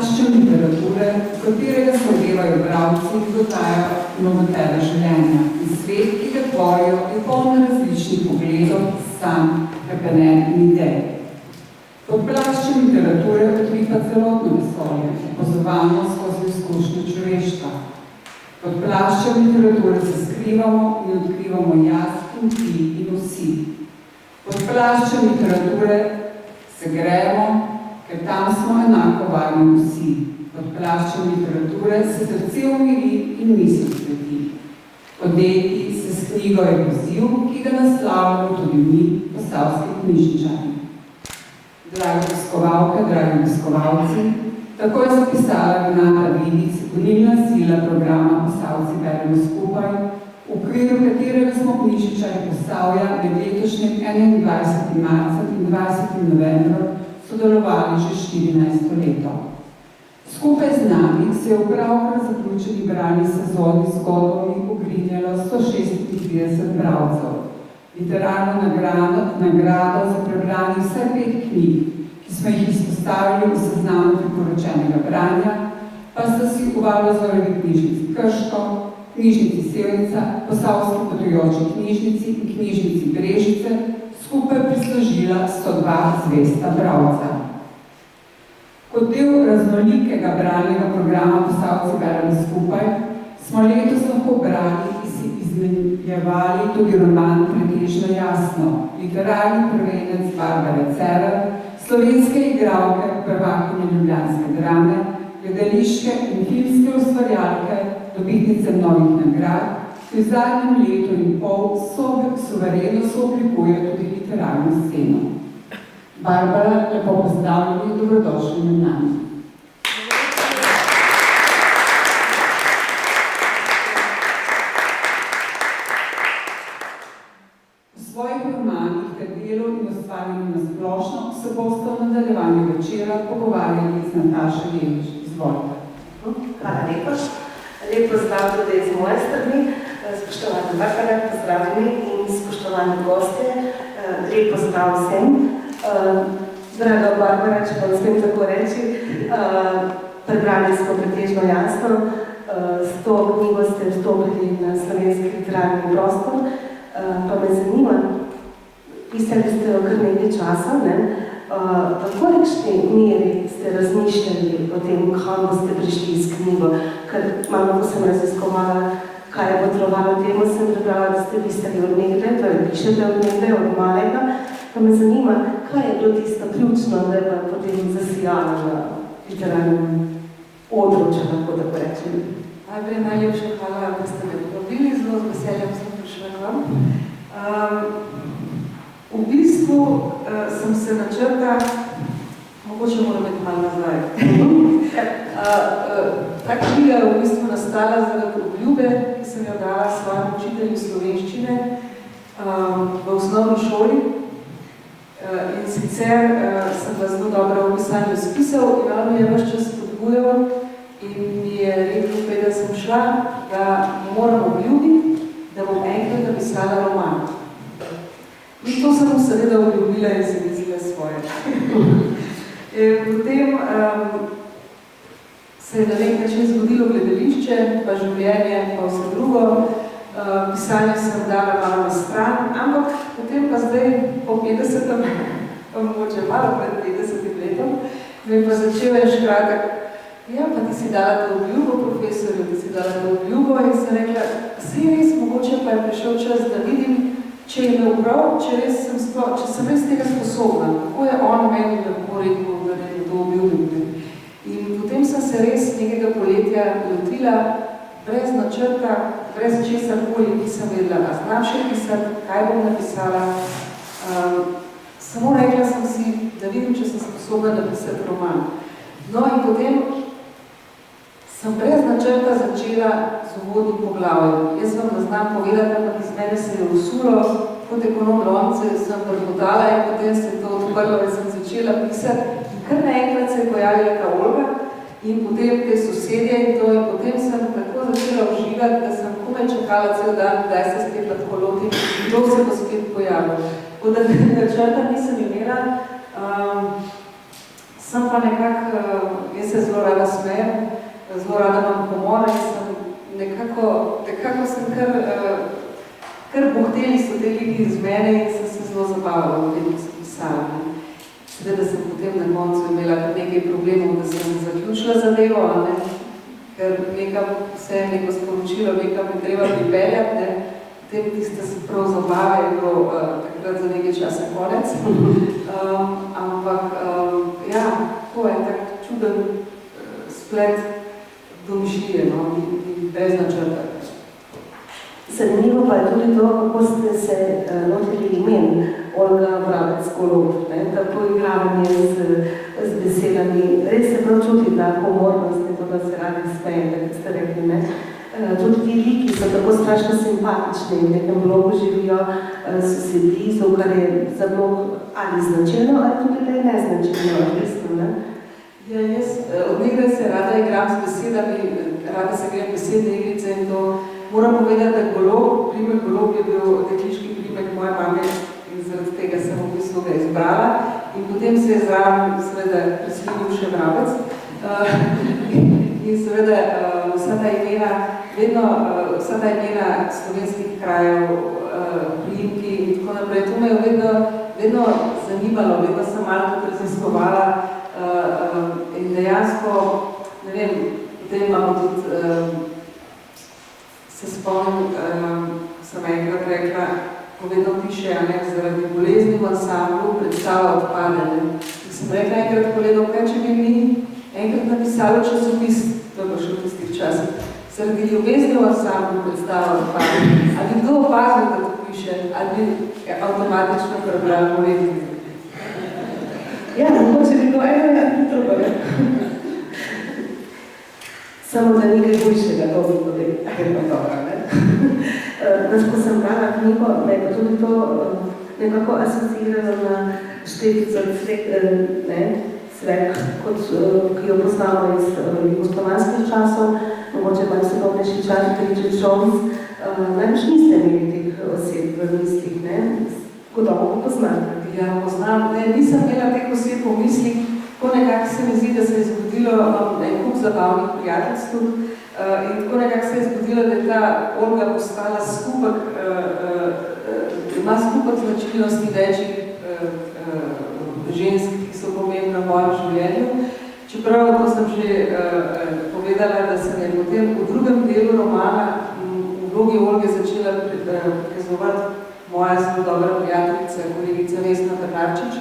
plaščem literature, v katerega se odevajo bralci, dodajo novotele življenja. In svet, ki ga tvorijo, je polno različnih pogledov, sanj, hrepenenj in idej. Pod plaščem literature odripa celotno vesolje, opazovano skozi izkušnjo človeštva. Pod plaščem literature se skrivamo in odkrivamo jaz in ti in vsi. Pod plaščem literature se gremo, ker tam smo enako varni vsi. Pod plaščem literature se srce umiri in misel cveti. Odeti se s knjigo je poziv, ki ga naslavljamo tudi mi, posavski knjižničani. Dragi obiskovalke, dragi obiskovalci, tako je zapisala Renata Vidic, gonilna sila programa Posavci beremo skupaj, v okviru katerega smo knjižničani Posavja med letošnjim 21. marcem in 20. novembrom sodelovali že 14. leto. Skupaj z nami se je v pravkar zaključeni bralni sezoni z zgodbami ugrinjalo 136 bralcev. Literarno nagrado za prebranje vse 5 knjig, ki smo jih izpostavili v seznamu priporočenega branja, pa sta si v Valozorovi knjižnici Krško, knjižnici Sevnica, Posavski potujoči knjižnici in knjižnici Brežice skupaj prislužila 102 zvesta bralca. Kot del raznolikega bralnega programa Posavci beremo skupaj, smo letos lahko brali in si izmenjevali tudi roman Pretežno jasno, literarni prvenec Barbare Cerar, slovenske igralke, prvakinje ljubljanske drame, gledališke in filmske ustvarjalke, dobitnice mnogih nagrad, ki v zadnjem letu in pol suvereno sooblikuje tudi literarno sceno. Barbara, lepo pozdravljeni, dobrodošli med nami. V svojih romanih ter delu in ustvarjanju na splošno se boste v nadaljevanju večera pogovarjali z Natašo Lelič. Izvolite. Hvala lepa. Lep pozdrav tudi iz moje strani. Spoštovani Barbara, pozdravljeni in spoštovani gostje. Lep pozdrav vsem. Draga Barbara, če vam smem tako reči, prebrali smo Pretežno jasno. S to knjigo ste vstopili na slovenski literarni prostor. Pa me zanima, pisali ste jo kar nekaj časa, v kolikšni meri ste razmišljali o tem, kam boste prišli s knjigo? Ker malo, ko sem raziskovala, kaj je potrebovalo temu, sem prebrala, da ste pisali od nekaj, torej pišete od nekaj, od malega. Pa me zanima, kaj je bilo tisto ključno, da je potem zasijalo na literarnem odru, če lahko tako rečem. Najprej najlepša hvala, da ste me povabili, zelo z veseljem sem prišla k vam. V bistvu sem se načrta, mogoče moram biti malo nazaj. Ta knjiga je v bistvu nastala zaradi obljube, ki sem jo dala svojim učitelju slovenščine v osnovni šoli. In sicer sem bila zelo dobra v pisanju spisal in on mi je ves čas spodbujal in mi je rekel, da sem šla, da moram obljubiti, da bom enkrat napisala roman. In to sem seveda obljubila in se mislila svoje. Potem se je na nek način zgodilo gledališče, pa življenje, pa vse drugo. Pisanje sem dala malo na stran, ampak potem pa zdaj po 50, pa mogoče malo pred 50 letom, me pa začela škratek, ja, pa ti si dala to obljubo profesorju, ti si dala to obljubo in sem rekla, saj res, mogoče pa je prišel čas, da vidim, če je imel prav, če sem res tega sposobna, kako je on meni lahko rekel, da je to obljubil. In potem sem se res nekega poletja lotila brez načrta, brez česar koli, ki sem vedela, a znam še pisati, kaj bom napisala. Samo rekla sem si, da vidim, če sem sposobna napisati roman. No in potem sem brez načrta začela z uvodnim poglavjem. Jaz vam ne znam povedati, ampak iz mene se je usulo, kot ekonom lonce sem prepotala in potem se je to odprlo in sem začela pisati. In kar naenkrat se je pojavila ta Olga in potem te sosedje in to in potem sem tako začela uživati, da sem komaj čakala cel dan, kdaj se spet lahko lotim in to se bo spet pojavilo. Tako da načrta nisem imela, sem pa nekako jaz se zelo rada smejem, zelo rada imam humor in sem nekako sem kar bohteli so te liki iz mene in sem se zelo zabavala v tem, ko sem pisala. Seveda sem potem na koncu imela nekaj problemov, da sem zaključila zadevo, ne? Ker nekam vse neko sporočilo, nekam je treba pripeljati, ne? Potem tiste se prav zabave je bilo takrat za nekaj časa konec. Ampak ja, to je tak čuden splet domišljije, no? In brez načrta. Zanimivo pa je tudi to, kako ste se notili imen Olga Vrabec-Golob, tako igravanje z besedami. Res se prav čuti ta humornost in to, da se radi smejem, tako ste rekli, ne? Tudi ti liki so tako strašno simpatični, v nekem blogu živijo, so si blizu, kar je za blog ali značilno, ali tudi da je neznačilno, resno, ne? Ja, jaz od nekdaj se rada igram z besedami, rada se grem besedne igrice in to. Moram povedati, da Golob, primek Golob je bil dekliški primek moje mame in zaradi tega sem v bistvu ga izbrala in potem se je zraven seveda preselil še Vrabec. In seveda vsa ta imena slovenskih krajev, priimki in tako naprej, to me je vedno zanimalo, vedno sem malo tudi raziskovala in dejansko, ne vem, potem imamo tudi se spomnim, sem enkrat rekla, ko vedno piše, zaradi bolezni v ansamblu predstava odpade. In sem rekla enkrat kolegov, kaj če bi mi enkrat napisalo časopis, to je pa še v tistih časih, zaradi ljubezni v ansamblu predstava odpade. Ali bi kdo opazil, da to piše, ali bi avtomatično prebral bolezni? Ja, mogoče bi bilo eno drugo, ne? Samo da nekaj boljšega, to bi povedali, je pa dobro, ne? Ko sem brala knjigo, me je pa tudi to nekako asociiralo na Štefico Cvek, ki jo poznamo iz jugoslovanskih časov, mogoče malo sodobnejši čas, Bridget Jones. Najbolj niste imeli teh oseb v mislih, ne? Gotovo poznate. Ja, poznam. Ne, nisem imela teh oseb v mislih. Tako nekako se mi zdi, da se je zgodilo en kup zabavnih prijateljstv in tako nekako se je zgodilo, da je ta Olga postala skupek, ima skupek značilnosti večjih žensk, ki so pomembne v mojem življenju. Čeprav, to sem že povedala, da sem je potem v drugem delu romana v vlogi Olge začela prikazovati moja zelo dobra prijateljica, kolegica Vesna Tatarčič.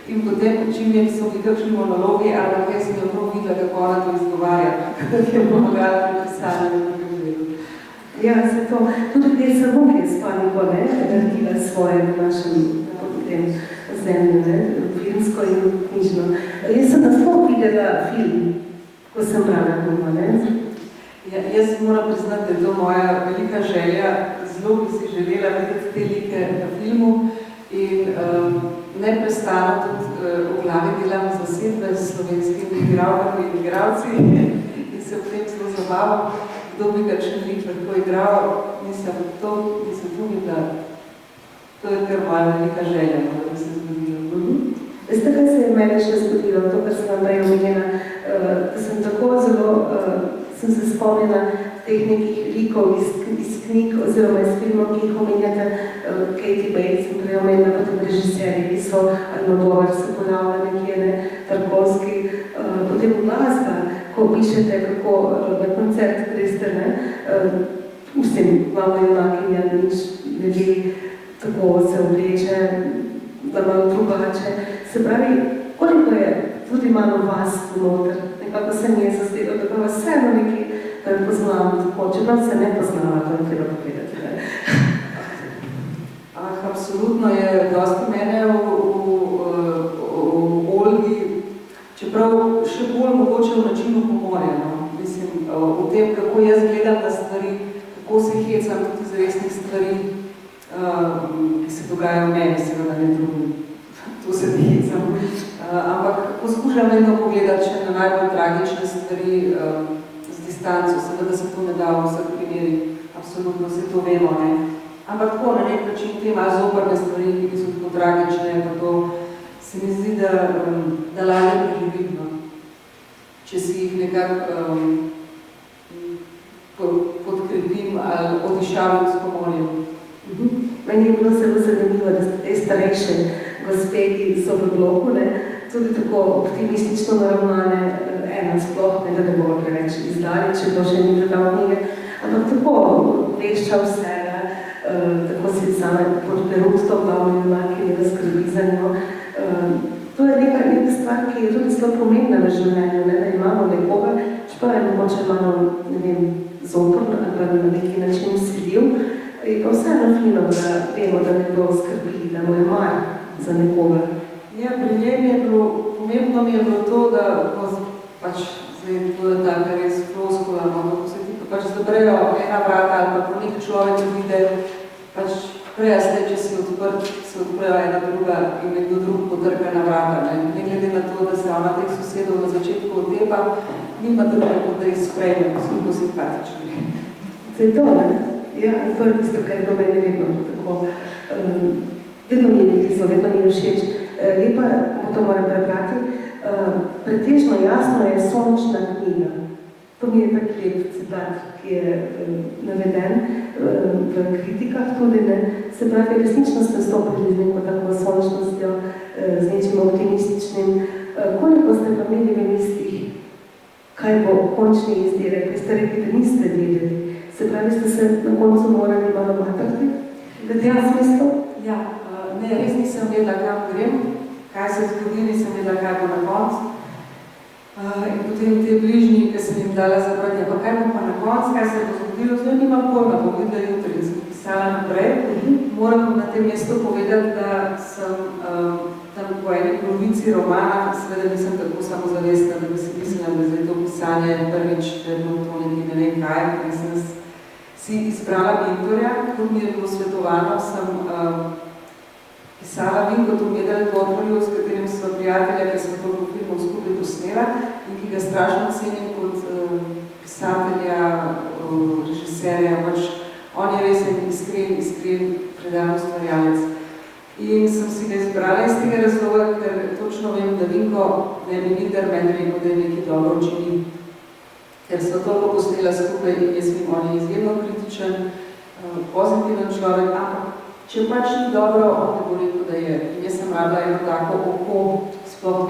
In potem, čim je so bili kakšni monologi, ali kaj sem jo prav videla, kako ona to izgovarja, da je pomagala pri pisanju in drugem. Ja, se to, tudi te Sabuk je s Paniko, ne, naredila svoje v našem zemlju, ne, filmsko in knjižno. Jaz sem nasploh videla film, ko sem brala doma, ne. Ja, jaz moram priznati, da je to moja velika želja, zelo bi si želela videti te like na filmu in neprestano tudi v glavi delam zasedbe s slovenskimi igralkami in igralci in se v tem zelo zabavam, kdo bi kakšen lik lahko igral, mislim, to bi da, to je kar moja velika želja, da bi se zgodilo. Veste, kaj se je meni še zgodilo, to, kar sem vam prej omenjena, da sem tako zelo, sem se spomnila teh nekih likov iz knjig oziroma iz filmov, ki jih omenjate, Katie Bates in prej omenjena, potem režiserji, ki so Almodovar se pojavlja nekje, ne, Tarkovski, potem glasba, ko pišete, kako na koncert greste, ne, vsem glavna junakinja nič ne ve, tako se obleče, da malo drugače. Se pravi, koliko je tudi malo vas noter, nekako se mi je zazdelo, da vas vseeno nekaj poznam, tako, čeprav se ne poznava, to je treba povedati. Absolutno je dosti mene v Olgi, čeprav še bolj mogoče v načinu humorja, no? Mislim, v tem, kako jaz gledam na stvari, kako se hecam tudi z resnih stvari, ki se dogajajo v meni, seveda ne drugim. To se ne hecam. Ampak poskušam vedno pogledati še na najbolj tragične stvari z distanco, seveda se to ne da v vseh primerih, absolutno se to vemo, ne. Ampak tako na nek način te malo zoprne stvari, ki so tako tragične, pa to se mi zdi, da lažje preživim. če si jih nekako podkrepim ali odišavim s pomoljem. Meni je bilo zelo zanimivo, da ste te starejše gospe, ki so v bloku, tudi tako optimistično naravnane, ena sploh, da ne bo preveč izdali, če to še ni prebral knjige, ampak tako vešča vse, tako si same pod perustom, ki ne skrbi za njo. To je neka stvar, ki je tudi zelo pomembna v življenju, da imamo nekoga, čeprav je mogoče malo, ne vem, zoprno ali na neki način sledil, je pa vseeno fino, da vemo, da ne bo skrbili, da mu je mar za nekoga. Ja, pri njem je bilo, pomembno mi je bilo to, da pač zdaj to je tako res floskula, ko se ti pač zaprejo ena vrata ali pa po nek človek vide, pač prej zdaj, če si odprt, se odprejo ena druga in nekdo drug potrka na vrata. Ne glede na to, da se ona teh sosedov na začetku otepa, nima druga, kot da jih sprejme, smo simpatični. To je to, ne? Ja, to je tisto, kar je do mene vedno tako. Vedno mi je blizu, vedno mi je všeč. Lepa, to moram prebrati, pretežno jasno je sončna knjiga. To mi je tak lep citat, ki je naveden v kritikah tudi, ne. Se pravi, resnično ste stopili z neko tako sončnostjo, z nečim optimističnim. Koliko ste pa imeli v mislih, kaj bo končni izdelek, ki ste rekli, da niste vedeli? Se pravi, ste se na koncu morali malo matrati? V tem smislu? Ja, ne, res nisem vedela, kam grem, kaj se zgodi, nisem vedela, kaj bo na koncu. In potem te bližnji, ki sem jim dala zabrati, pa kaj bo pa na koncu, kaj se bo zgodilo, zdaj nimam pojma, bom videla jutri, in sem pisala naprej. Moram na tem mestu povedati, da sem tam po eni polovici romana, seveda nisem tako samozavestna, da bi si mislila, da zdaj to pisanje prvič, da je bilo to nekaj ne vem kaj, ker sem si izbrala mentorja, kot mi je bilo svetovano, sem pisala Vinko Tomedel Gorbolju, s katerim smo prijatelja, ki smo to filmov skupaj posnela in ki ga strašno cenim kot pisatelja, režiserja, pač on je res en iskren predan ustvarjalec. In sem si ga izbrala iz tega razloga, ker točno vem, da Vinko ne bi nikdar meni rekel, da je nekaj dobro učinil. Ker so toliko posnela skupaj in jaz vem, on je izjemno kritičen, pozitiven človek, ampak če pač ni dobro, on ne bo rekel, da je. In jaz sem rabila eno tako oko, sploh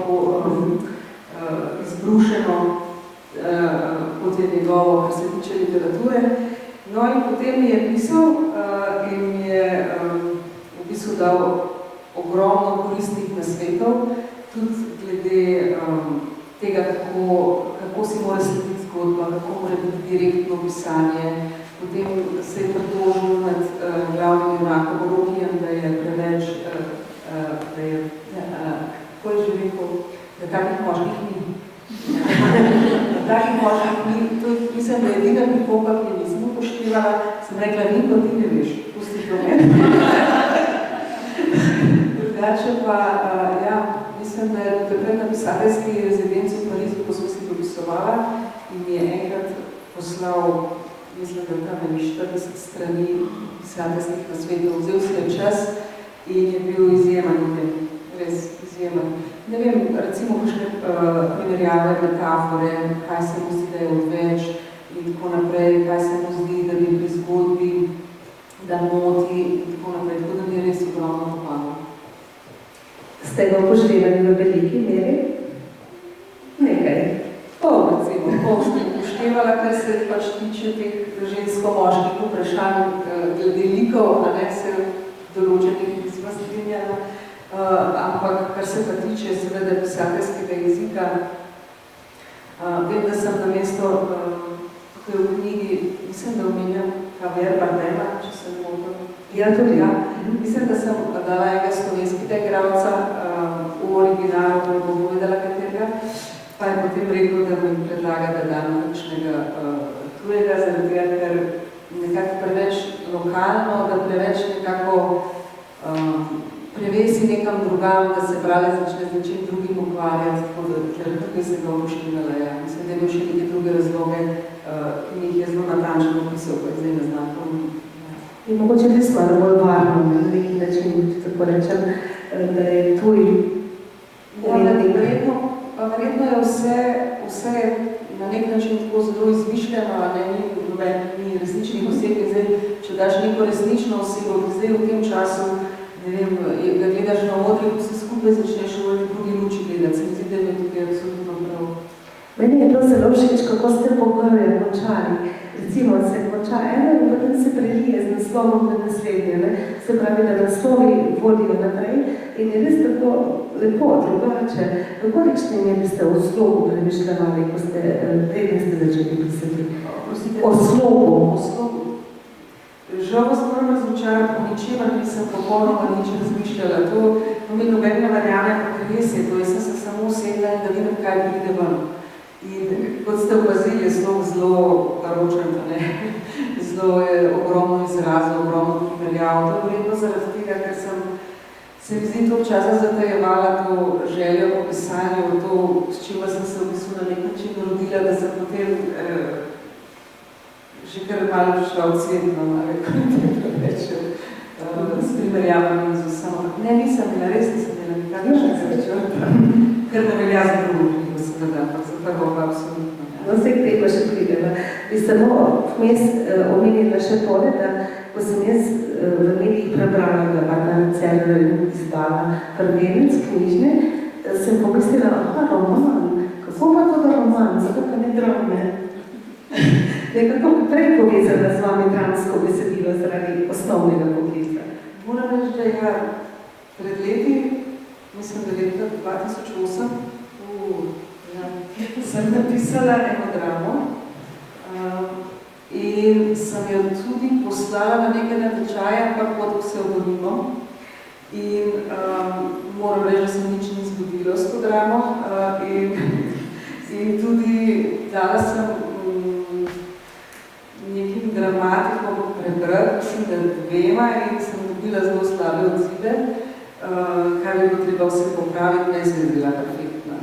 izbrušeno, kot je njegovo, kar se tiče literature. No in potem mi je pisal in mi je v bistvu dal ogromno koristnih nasvetov, tudi glede tega, kako si mora slediti zgodba, kako mora biti direktno pisanje. Potem se je pritožil nad glavnim junakom Rokijem, da je preveč, da je, kako je že rekel, da takih moških ni. Da takih moških ni, to mislim, da je edina pripomba, ki je nisem upoštevala, sem rekla, Vinko, ti ne veš, pusti to meni. Drugače pa, ja, mislim, da je takrat na pisateljski rezidenci v Parizu, ko smo si dopisovala in mi je enkrat poslal, mislim, da tam je 40 strani pisateljskih nasvetov, vzel si je čas in je bil izjemen, res izjemen. Ne vem, recimo kakšne primerjave, metafore, kaj se mu zdi, da je odveč in tako naprej, kaj se mu zdi, da bi pri zgodbi, da moti in tako naprej, tako da mi je res ogromno pomagal. Ste ga upoštevali v veliki meri? Nekaj. Recimo, upoštevala, kar se pač tiče teh žensko-moških vprašanj glede likov, a ne se določenih nismo strinjala, ampak kar se pa tiče seveda pisateljskega jezika, vem, da sem na mesto tukaj v knjigi, mislim, da omenjam Javier Bardema, če sem mogla. Ja, tudi ja. Mislim, da sem dala enega slovenskega igralca v originalu, da bom povedala katerega, pa je potem rekel, da mi predlaga, da dam kakšnega tujega, zaradi tega, ker nekako preveč lokalno, da preveč nekako prevesi nekam drugam, da se brale začne z nečim drugim ukvarjati, tako da tukaj se ga upoštevala. Ja. Mislim, da je bil še neke druge razloge, ki mi jih je zelo natančno opisal, pa zdaj ne znam. In mogoče res malo bolj varno, na neki način, tako rečem, da je tuj. Ja, verjetno je vse na nek način tako zelo izmišljeno, ni resničnih oseb. Zdaj, če daš neko resnično osebo, ki zdaj v tem času, ne vem, ga gledaš na odri, ko se skupaj začneš v drugi luči gledati. Se mi zdi, da je tukaj absolutno prav. Meni je bilo zelo všeč, kako ste poglavje končali. Recimo, se konča eno in potem se prelije z naslovom na naslednje. Ne? Se pravi, da naslovi vodijo naprej in je res tako lepo, drugače. V kolikšni meri ste o slogu premišljavali, ko ste začeli pisati? O slogu. Žal vas moram razočarati, o ničemer nisem popolnoma nič razmišljala. To mi nobene verjame, ker res je to. Jaz sem se samo usedla in da vidim, kaj pride ven. In kot ste opazili, je zelo baročen, zelo je ogromno izrazov, ogromno primerjav. To je vredno zaradi tega, ker se mi zdi to časa zatajevala to željo po pisanju, to, s čima sem se v bistvu na nek način rodila, da sem potem že kar malo prišla v cvetno, s primerjavami z vsem. Ne, nisem bila, res nisem bila nikakšna ker ne velja za drugo knjigo, seveda, ampak za prvo pa absolutno. No, vse k tega še prideva. Bi samo vmes omenila še tole, da ko sem jaz v medijih prebrala, da Barbara Cerar izdala prvenec knjižne, sem pomislila, roman, kako pa to da roman, zato pa ne drame. Nekako prej povezala z vami dramsko besedilo zaradi osnovnega poklica. Moram reči, da je pred leti, mislim, da leta 2008, sem napisala eno dramo in sem jo tudi poslala na nekaj natečaje, ampak pod psevdonimom. In moram reči, da se nič ni zgodilo s to dramo in tudi dala sem nekim dramatikom prebrati, mislim, da dvema in sem dobila zelo slabe odzive, kaj bi bilo treba vse popraviti, ne se je bila perfektna.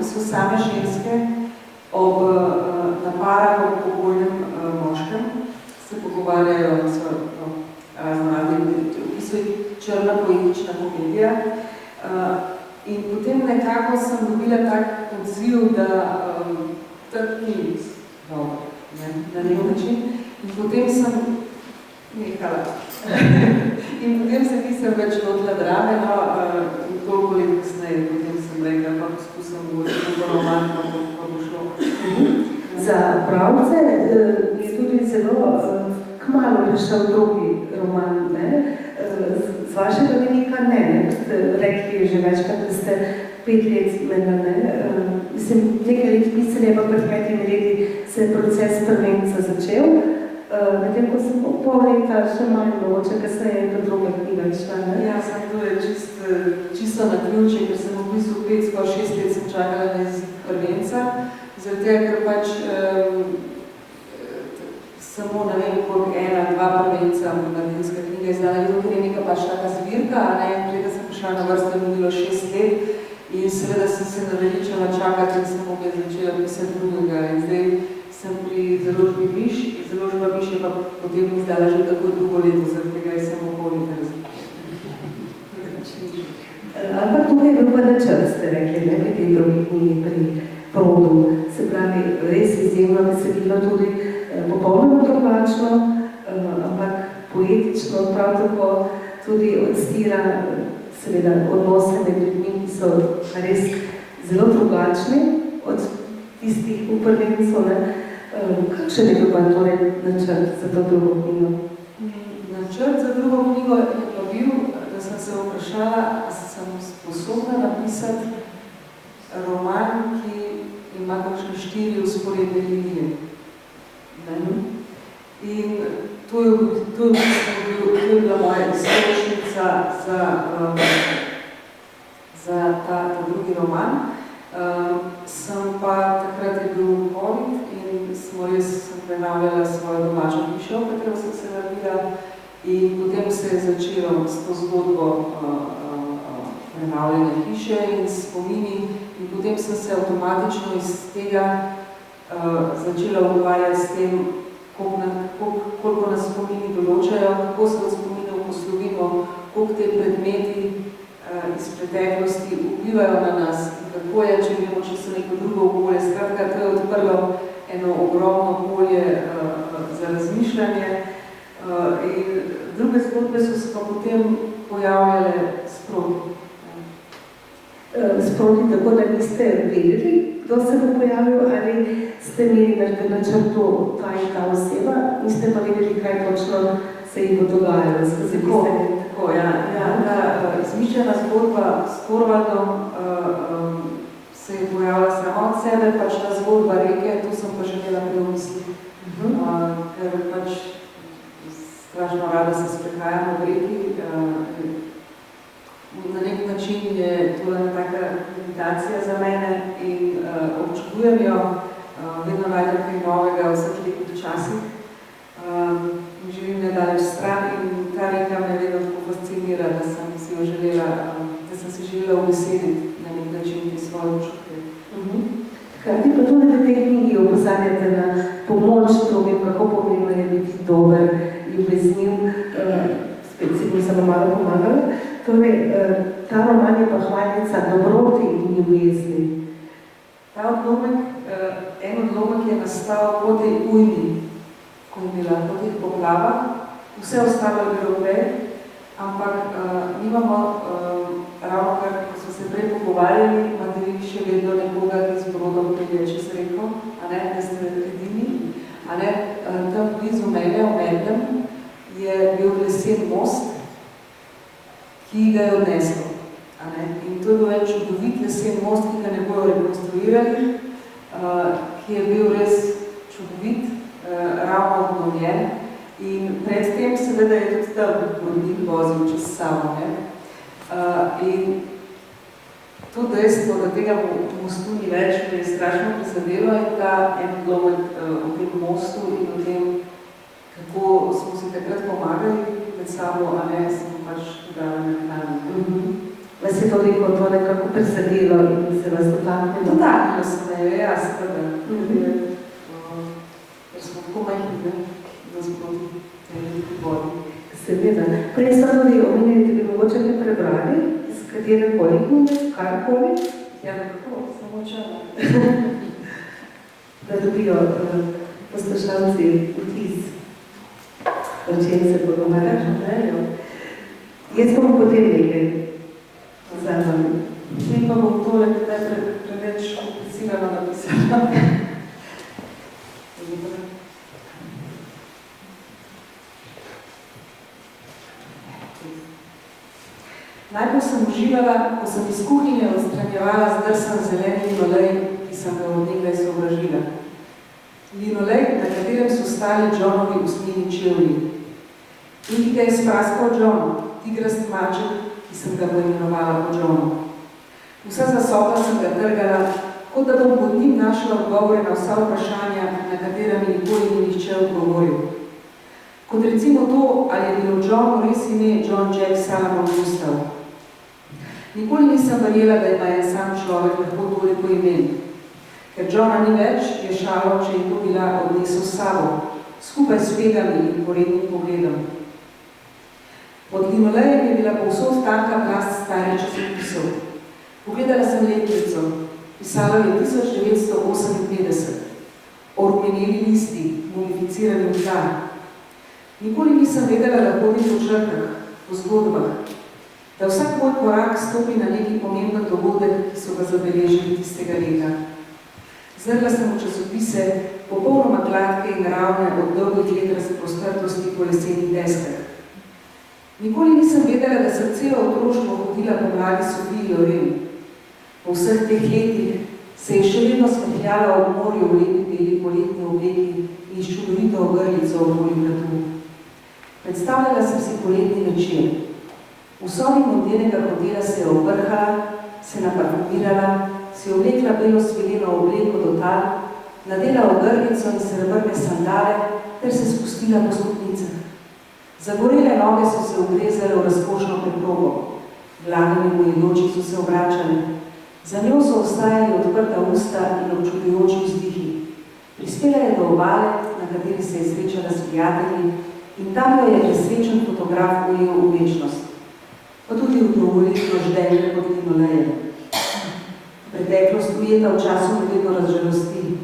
So same ženske ob naparah ob pokojnem moškem, se pogovarjajo in so raznorazne, v bistvu je črna poetična komedija. In potem nekako sem dobila tak odziv, da tak ni dobro, na nek način. In potem sem nehala. In potem se nisem več lotila drame, no, toliko let kasneje, potem sem rekla, pa poskusim govoriti o romanu, pa bo šlo. Za pravce je tudi zelo kmalu prišel drugi roman, ne? Z vašega vidika ne, ste rekli že večkrat, da ste 5 let menda, ne? Mislim, nekaj let pisali, pa pred 5 leti se je proces prvenca začel, medtem ko sem pol leta še malo mogoče, kasneje in pa druga knjiga išla, ne? Ja, to je čisto na ključe, ker sem v bistvu 5-6 let sem čakala na jezik prvenca, zaradi tega, ker pač samo, ne vem, koliko 1-2 prvenca mladinska knjiga izdala, ker je neka pač taka zbirka, preda sem prišla na vrsto, je minilo 6 let in seveda sem se naveličala čakati in sem opet začela pisati drugega in zdaj sem pri založbi Miš, založba Miš je pa potem izdala že tako drugo leto, zaradi tega je samo okolje različno. Ampak tukaj je bil pa načrt, ste rekli, ne, pri tej drugi knjigi, pri Produ. Se pravi, res izjemno besedilo tudi popolnoma drugačno, ampak poetično, prav tako tudi odstira seveda odnose med ljudmi, ki so res zelo drugačni od tistih v prvencu, ne. Kakšen je bil pa torej načrt za to drugo knjigo? Načrt za drugo knjigo je pa bil, da sem se vprašala, da sem sposobna napisati roman, ki ima kakšne 4 vzporedne linije. In to je bila moja izkušnja za ta drugi roman. Sem pa takrat je bil COVID in sem prenavljala svojo domačo hišo, v katero sem se vrnila in potem se je začelo s to zgodbo prenavljene hiše in spomini in potem sem se avtomatično iz tega začela ukvarjati s tem, koliko nas spomini določajo, kako se od spominov poslovimo, koliko te predmeti iz preteklosti vplivajo na nas in kako je, če vemo, če so neko drugo okolje. Skratka, to je odprlo eno ogromno polje za razmišljanje in druge zgodbe so se pa potem pojavljale sproti. Sproti, tako da niste vedeli, kdo se bo pojavil, ali ste imeli na načrtu ta in ta oseba, niste pa vedeli, kaj točno se jih bo dogajalo. Tako, ja. Ta izmišljena zgodba s Torvaldom se je pojavila samo od sebe, pač ta zgodba reke, tu sem pa želela preomisliti. Ker pač strašno rada se sprehajamo v reki. Na nek način je to ena taka meditacija za mene in občudujem jo, vedno najdem kaj novega, vseh nekaj časih. Živim nedaleč stran in ta reka me vedno tako fascinira, da sem si želela ubesediti na nek način te svoje občutke. Hkrati pa tudi v tej knjigi opozarjate na pomoč drugim, kako pomembno je biti dober, ljubezniv, spet si bom samo malo pomagala. Torej, ta roman je pa hvalnica dobroti in ljubezni. Ta odlomek, en odlomek je nastal po tej ujmi, ko je bila po teh poplavah. Vse ostalo je bilo prej, ampak nimamo ravno kar, ko smo se prej pogovarjali, imate vi še vedno nekoga, ki z brodom pride čez reko, a ne, da ste edini. Tam blizu mene, v Medem, je bil lesen most, ki ga je odneslo. In to je bil en čudovit lesen most, ki ga ne bojo rekonstruirali, ki je bil res čudovit, ravno obnovljen. In predtem seveda je tudi tam vodnik vozil čez Savo. In to dejstvo, da tega mostu ni več, me je strašno prizadelo in ta en odlomek o tem mostu in o tem, kako smo si takrat pomagali med sabo, a ne, smo pač dali na hrani. Vas je toliko to nekako prizadelo in se vas dotaknilo? Dotaknilo se me je, ja, seveda. Ker smo tako majhni, da zgodili te velike vodi. Seveda. Prej ste tudi omenili, da bi mogoče ne prebrali, s katere koli knjige, karkoli? Ja, nekako, samo čela. Da dobijo poslušalci vtis, o čem se pogovarjajo. Jaz bom potem nekaj za vami. Mi pa bom tole preveč komplicirano napisala. Najbolj sem uživala, ko sem iz kuhinje odstranjevala zdrsan zeleni linolej, ki sem ga od nekaj sovražila. Linolej, na katerem so stali Johnovi usnjeni čevlji. In ki ga je spraskal John, tigrast maček, ki sem ga poimenovala po Johnu. Vsa zasopa sem ga trgala, kot da bom pod njim našla odgovore na vsa vprašanja, na katera mi nikoli ni nihče odgovoril. Kot recimo to, ali je bilo Johnu res ime John Jack Salomon Gustav. Nikoli nisem verjela, da ima en sam človek lahko toliko imen. Ker Johna ni več, je šalo, če je to bila odnesel s sabo, skupaj s pegami in porednim pogledom. Pod linolejem je bila povsod tanka plast starih časopisov. Pogledala sem letnico, pisalo je 1958, orumeneli listi, mumificirani v tla. Nikoli nisem vedela, da hodim po črkah, po zgodbah, da vsak moj korak stopi na neki pomemben dogodek, ki so ga zabeležili tistega leta. Zrla sem v časopise, popolnoma gladke in ravne od dolgih let razprostrtosti po lesenih deskah. Nikoli nisem vedela, da sem celo otroštvo hodila po mladi Sofiji Loren. Po vseh teh letih se je še vedno smehljala ob morju v lepi beli poletni obleki in s čudovito ogrlico okoli vratu. Predstavljala sem si poletni večer. V sobi modernega hotela se je obrhala, se naparfumirala, si oblekla belo svileno obleko do tal, nadela ogrlico in srebrne sandale ter se spustila po stopnicah. Zagorele noge so se ugrezale v razkošno preprogo, glave mimoidoči so se obračale. Za njo so ostajali odprta usta in občudujoči vzdihi. Prispela je do obale, na kateri se je srečala s prijatelji, in tam jo je presrečen fotograf ujel v večnost. pa tudi v dolgoletno ždenje pod Himalaje. Preteklost ujeta v času me vedno razžalosti.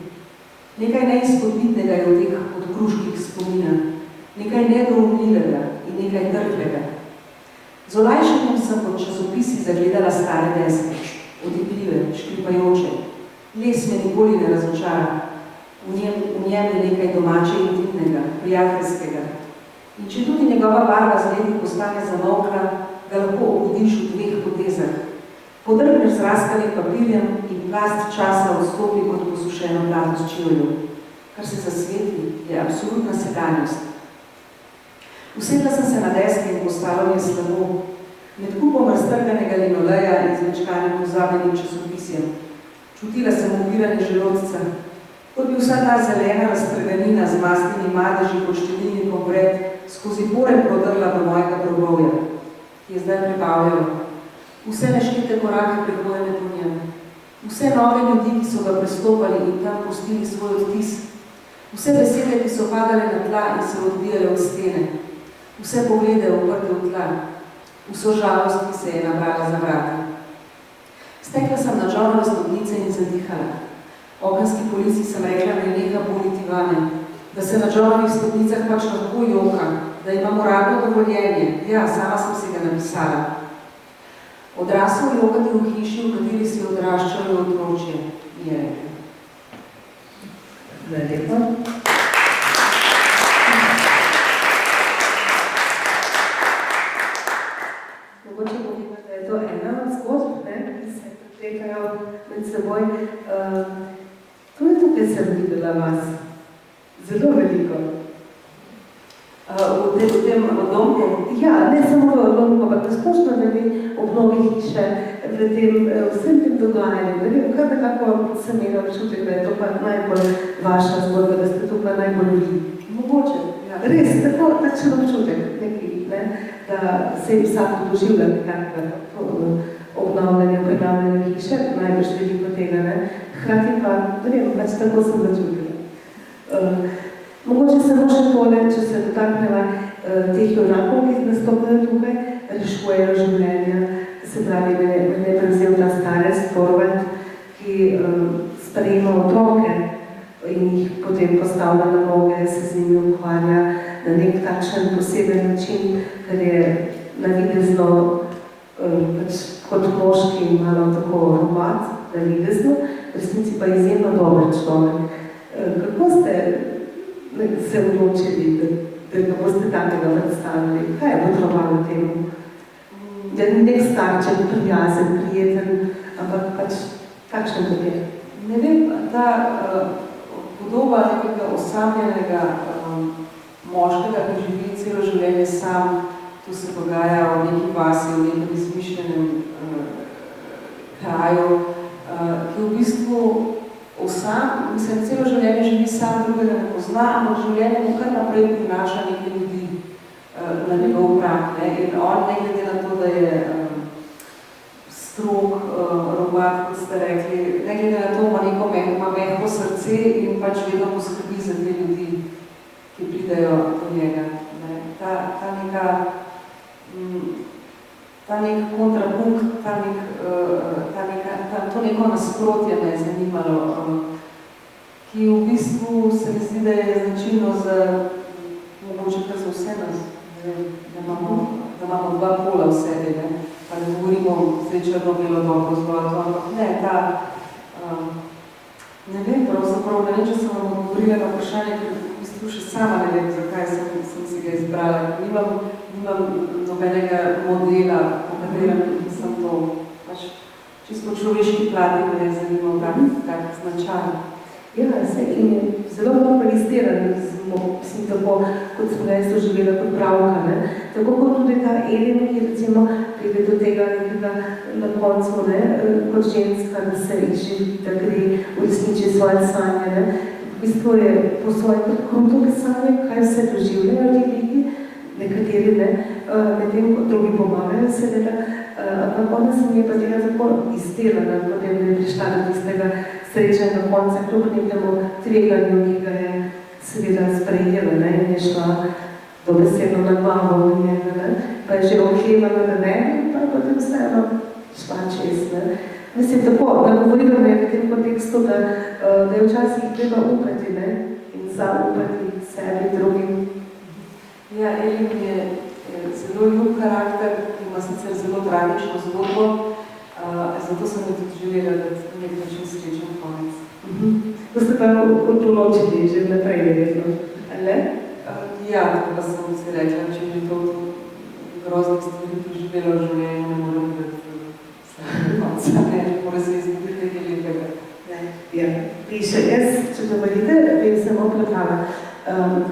Nekaj neizpodbitnega je v teh odkruških spominah, nekaj nedoumljivega in nekaj trplega. Z olajšanjem sem pod časopisi zagledala stare deske, otipljive, škripajoče. Les me nikoli ne razočara. V njem je nekaj domače intimnega, prijateljskega. In če tudi njegova barva z leti postane zamolkla, ga lahko obudiš v dveh potezah. Podrgneš z raskanim papirjem in plast časa odstopi kot posušeno blato s čevlju. Kar se zasveti, je absolutna sedanjost. Usedla sem se na deske in postalo mi je slabo. Med kupom raztrganega linoleja in zmečkanim pozabljenim časopisjem. Čutila sem upiranje želodca. Kot bi vsa ta zelena raztrganina z mastnimi madeži pod številnikom vred skozi pore prodrla do mojega drobovja, ki je zdaj prebavljalo. Vse neštete korake prehojene po njem. Vse nove ljudi, ki so ga prestopali in tam pustili svoj odtis. Vse besede, ki so padale na tla in se odbijale od stene. Vse poglede uprte v tla. Vso žalost, ki se je nabrala za vrata. Stekla sem na Johnove stopnice in zadihala. Okenski polici sem rekla, da je neha boliti vame, da se na Johnovih stopnicah pač lahko joka, da imam uradno dovoljenje. Ja, sama sem si ga napisala. Odrasel jokati v hiši, v kateri si odraščajo otročje, mi je rekla. Hvala lepa. Mogoče povem, da je to ena od zgodb, ki se prepletajo med seboj. Tudi tukaj sem videla vas. Zelo veliko. V tem odlomku? Ja, ne samo v odlomku, ampak splošno ne bi obnovi hiše v vsem tem dogajanju. Ne vem, kar nekako sem imela občutek, da je to pa najbolj vaša zgodba, da ste to pa najbolj vi. Mogoče, ja. Res, takšen občutek neki, ne, da se jim vsako doživlja nekakve obnavljanje, prenavljanje hiše, najbolj veliko tega, ne. Hkrati pa, ne vem, pač tako sem začutila. Mogoče samo še tole, če se dotakneva teh junakov, ki nastopajo tukaj, rešujejo življenja, se pravi, me je prevzel ta starec Torvald, ki sprejema otroke in jih potem postavlja na noge, se z njimi ukvarja na nek takšen poseben način, ker je navidezno pač kot moški malo tako robat, navidezno, v resnici pa izjemno dober človek. Kako ste se odločili, da ga boste takega predstavili? Kaj je potrebovalo temu? Da ni nek starčen, prijazen, prijeten, ampak pač takšen kot je. Ne vem, ta podoba nekega osamljenega moškega, ki živi celo življenje sam, tu se dogaja v neki vasi, v nekem izmišljenem kraju, ki v bistvu celo življenje živi sam, drugega ne pozna, ampak življenje mu kar naprej prinaša nekaj ljudi na njegov prah. In on, ne glede na to, da je strog, robat, kot ste rekli, ne glede na to, ima mehko srce in pač vedno poskrbi za te ljudi, ki pridejo do njega. Ta nek kontrapunkt, to neko nasprotje me je zanimalo, ki v bistvu se mi zdi, da je značilno za, mogoče kar za vse nas, da imamo dva pola v sebi, pa ne govorimo zdaj črno-belo dobro zgodbo, ampak ne, ne vem pravzaprav, ne vem, če sem vam odgovorila na vprašanje, ker v bistvu še sama ne vem, zakaj sem si ga izbrala. Nimam nobenega modela, po katerem sem to pač čisto človeški plati, me je zanimal tak značaj. Ja, in je zelo dobro izdelan, mislim tako, kot sem ga živela kot pravka, ne. Tako kot tudi ta Elin, ki recimo pride do tega nekega na koncu, ne, kot ženska, da se izživi, da gre uresniči svoje sanje, ne. V bistvu je po svoje kot krutoke sanje, kaj vse doživljajo ti liki, nekateri ne, medtem kot drugi pomagajo seveda, ampak ona se mi je pa tega tako izdelana, potem je prišla do tistega srečnega konca, kljub nekemu tveganju, ki ga je seveda sprejela, ne, in je šla dobesedno na glavo od njega, ne. pa je že oklevala na meni, pa je potem vseeno šla čez. Mislim, tako, nagovorila me je v tem kontekstu, da je včasih treba upati, ne? In zaupati sebi, drugim. Ja, Elin je zelo ljub karakter, ima sicer zelo tragično zgodbo, zato sem jo tudi želela, da na nek način srečen konec. To ste pa odločili že naprej, verjetno, ali? Ja, tako pa sem si rekla, če že to groznih stvari doživela v življenju, ne moram biti konca, ne, mora se izgubiti nekaj lepega. Ja, piše, jaz, če dovolite, bi samo prebrala,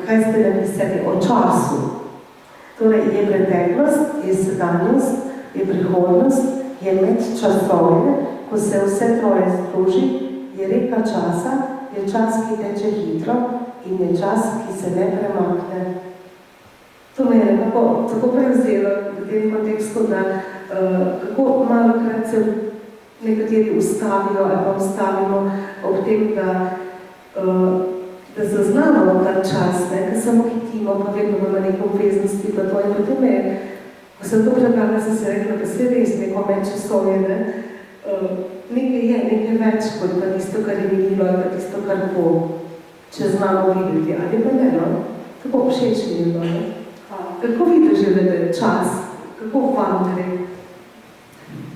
kaj ste napisali o času. Torej, je preteklost, je sedanjost, je prihodnost, je medčasovje, ko se vse troje združi, je reka časa, je čas, ki teče hitro in je čas, ki se ne premakne. To me je nekako tako prevzelo v tem kontekstu, da kako malokrat se nekateri ustavijo ali pa ustavimo ob tem, da zaznamo ta čas, ne, ker samo hitimo, pa vedno imamo neke obveznosti, pa to in potem je, ko sem to prebrala, sem se rekla, da se res neko medčasovje, ne, nekaj je, nekaj več, kot pa tisto, kar je minilo, ali pa tisto, kar bo, če znamo videti, ali pa ne, no? Tako všeč mi je, no? Kako vi doživljate čas? Kako vam gre?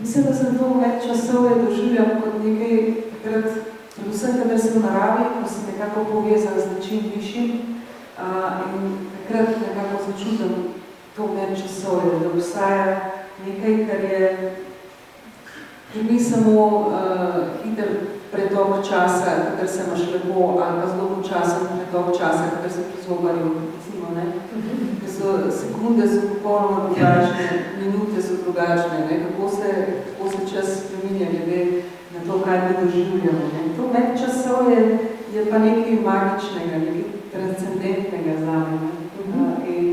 Mislim, da sem to medčasovje doživljam kot nekaj, predvsem, kadar sem v naravi, ko sem nekako povezan z nečim višjim in takrat nekako začutim to medčasovje, da obstaja nekaj, kar ni samo hiter pretok časa, kadar se imaš lepo, ali pa zelo počasen pretok časa, kadar se prizobarjo, recimo, ne? Ker so sekunde so popolnoma drugačne, minute so drugačne, ne? Kako se čas spreminja, glede na to, kaj mi doživljamo. To medčasovje je pa nekaj magičnega, nekaj transcendentnega zame. In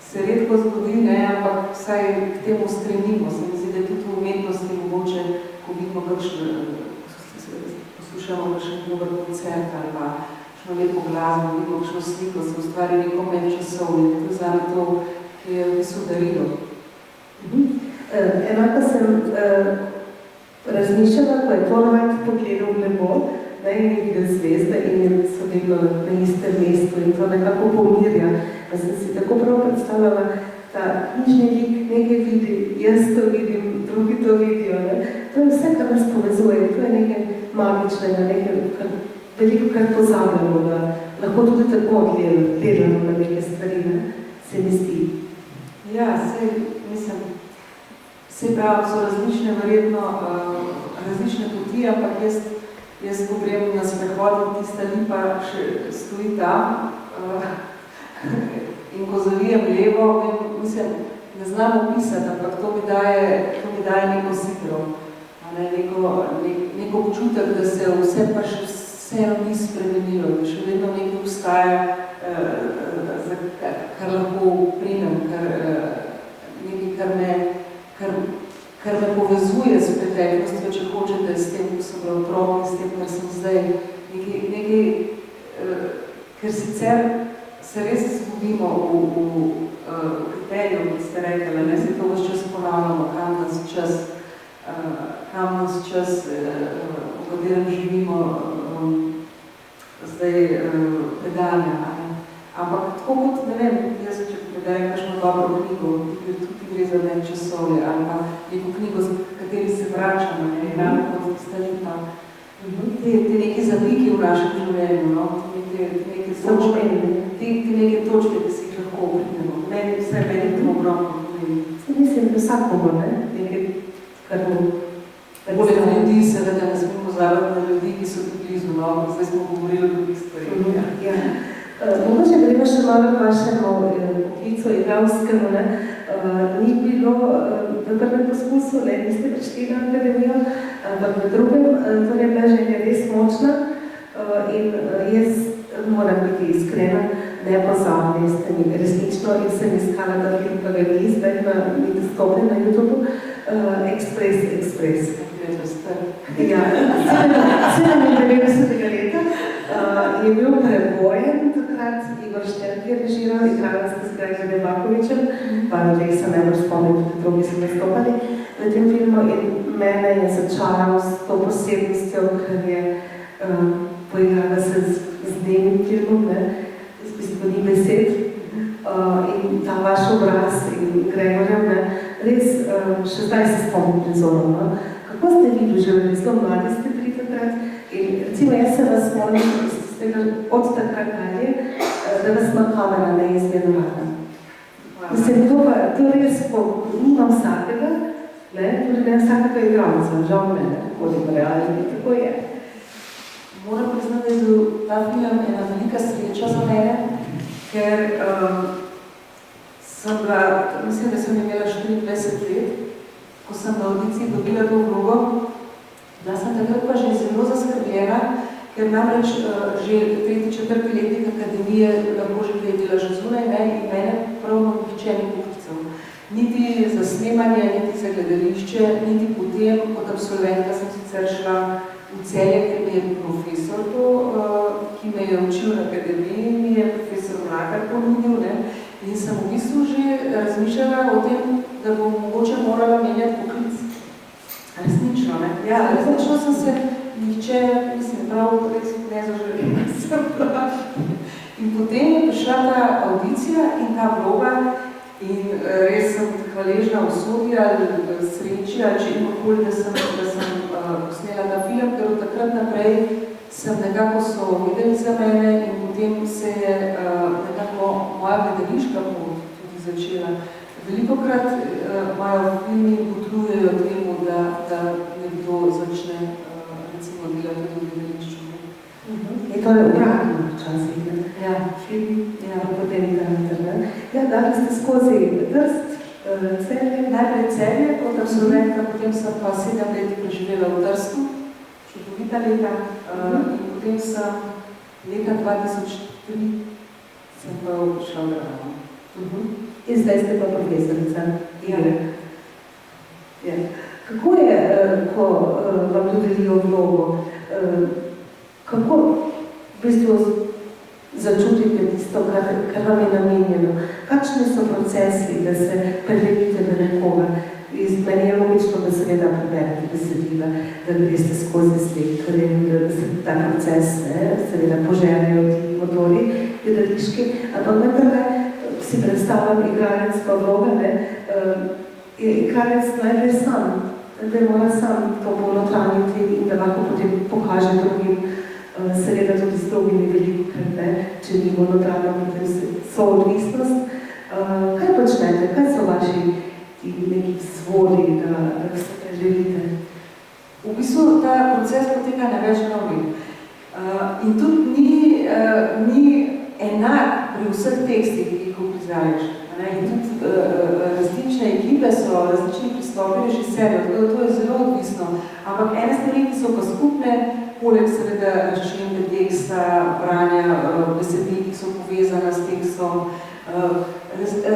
se redko zgodi, ne, ampak vsaj k temu stremimo. Se mi zdi, da tudi v umetnosti mogoče, ko vidimo poslušamo kakšen dober koncert ali pa kakšno lepo glasbo, vidimo kakšno sliko, se ustvari neko medčasovje. To je zame to, ki je v bistvu darilo. Enako sem razmišljala, ko je Torvald pogledal v nebo, da je videl zvezde in so vedno na istem mestu in to nekako pomirja. Da sem si tako prav predstavljala, da knjižni lik nekaj vidi, jaz to vidim, drugi to vidijo. Ne? To je vse, kar nas povezuje, to je nekaj magičnega, nekaj, kar veliko kar pozabljamo, da lahko tudi tako gledamo na neke stvari, ne? Se mi zdi. Ja, mislim, vse pravi, so različne, verjetno, različne poti, ampak jaz ko grem na sprehod, tista lipa še stoji tam in ko zavijem levo, mislim, ne znam opisati, ampak to mi daje neko sidro, neko občutek, da se vse pa še vseeno ni spremenilo, da še vedno nekaj obstaja, kar lahko primem, nekaj, kar me povezuje z preteklostjo, če hočete, s tem, ko sem bila otrok, s tem, kar sem zdaj, nekaj, ker sicer se res izgubimo v kriteriju, ki ste rekli, ne se to vse čas ponavljamo, kam nas čas, v katerem živimo, zdaj predanja. Ampak tako kot, ne vem, jaz če predajem kakšno dobro knjigo, tudi gre za medčasovje, ali pa neko knjigo, z kateri se vračamo, ravno kot stalipa. Te neke zapiki v našem življenju, no? Te neke točke, ki si jih lahko opridemo. Vse meni to ogromno pomeni. Mislim, da vsakomu, ne? Nekaj, kar bo... Poleg ljudi, seveda, ne smemo pozabiti na ljudi, ki so tu blizu, no? Zdaj smo govorili o drugih stvarih. Ja. Mogoče gremo še malo k vašemu poklicu igralskemu, ne? Ni bilo v prvem poskusu, ne, niste prišli na akademijo, ampak v drugem, torej je bila želja res močna in jaz moram biti iskrena, ne pozabili ste mi resnično in sem iskala ta film, pa ga ni, zdaj mi dostopen na YouTube, Express. Ja, 97. leta. je bil prebojen takrat, Igor Šterk je režiral, igrala sta s Gregorjem Devakovičem, pa ljudeh se najbolj spomnim, tudi drugi so nastopali v tem filmu in mene je začaral s to posebnostjo, ker je poigrala se z dnevnim filmom, z bistvu ni besed, in ta vaš obraz in Gregorjev, res še zdaj se spomnim prizorov. Kako ste vi doživeli, zelo mladi ste pri takrat in recimo jaz se vas spomnim od takrat dalje, da vas ima kamera ne izgledovana. Mislim, to res nima vsakega, tudi ne vsakega igralca, žal ne, tako da v realni, tako je. Moram priznati, da je bil ta film ena velika sreča za mene, ker sem bila, mislim, da sem imela 24 let, ko sem na audiciji dobila to vlogo, da sem takrat pa že zelo zaskrbljena, ker namreč že 3.-4. letnik akademije lahko že kaj delaš zunaj in mene pravno nihče ni poklical. Niti za snemanje, niti za gledališče, niti potem, kot absolventka sem sicer šla v Celje, ker mi je profesor to, ki me je učil na akademiji, mi je profesor Mlakar ponudil, in sem v bistvu že razmišljala o tem, da bom mogoče morala menjati poklic. Resnično, ne? Ja, resnično sem se nihče, mislim, prav res ne zaželjela. In potem je prišla ta audicija in ta vloga in res sem hvaležna usodi ali sreči ali čemkoli, da sem posnela ta film, ker od takrat naprej sem nekako so videli za mene in potem se je nekako moja gledališka pot tudi začela. Velikokrat imajo filmi in potrujejo temu, da nekdo začne recimo delati v gledališču. Je to obratno včasih, ne? Ja. Film, potem teater, ne? Ja, dali ste skozi Trst, Celje. Najprej Celje, kot absolventka, potem sem pa 7 let preživela v Trstu, čudovita leta, in potem sem leta 2003 sem pa prišla v Ravno. In zdaj ste pa profesorica igre. Ja. Kako je, ko vam dodelijo vlogo, kako v bistvu začutite tisto, kar vam je namenjeno? Kakšni so procesi, da se prevedite v nekoga? Meni je logično, da seveda preberete besedila, da greste skozi sled, da se ta proces seveda požerejo ti motori gledališki, ampak vendarle si predstavljam igralec pa vloga, je igralec najprej sam, da mora sam to ponotraniti in da lahko potem pokaže drugim, seveda tudi s drugimi velikokrat, če ni monotrajno, potem soodvisnost. Kaj počnete? Kaj so vaši neki vzvodi, da se preživite? V bistvu ta proces poteka na več ravneh. In tudi ni enak pri vseh tekstih, ki jih uprizvajaš. In tudi različne ekipe so, različni pristopi režiserjev, to je zelo odvisno. Ampak ene stvari, ki so pa skupne, poleg seveda razčlenitve teksta, branja besedil, ki so povezane s tekstom,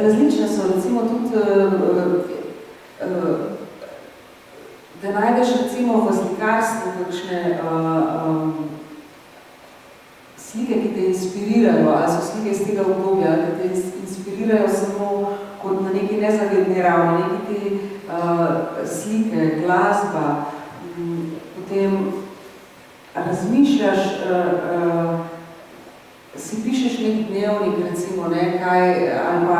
različne so, recimo tudi, da najdeš recimo v slikarstvu kakšne slike, ki te inspirirajo, ali so slike iz tega obdobja, ali te inspirirajo samo kot na neki nezavedni ravni, neki te slike, glasba, potem razmišljaš, si pišeš nek dnevnik, recimo, kaj, ali pa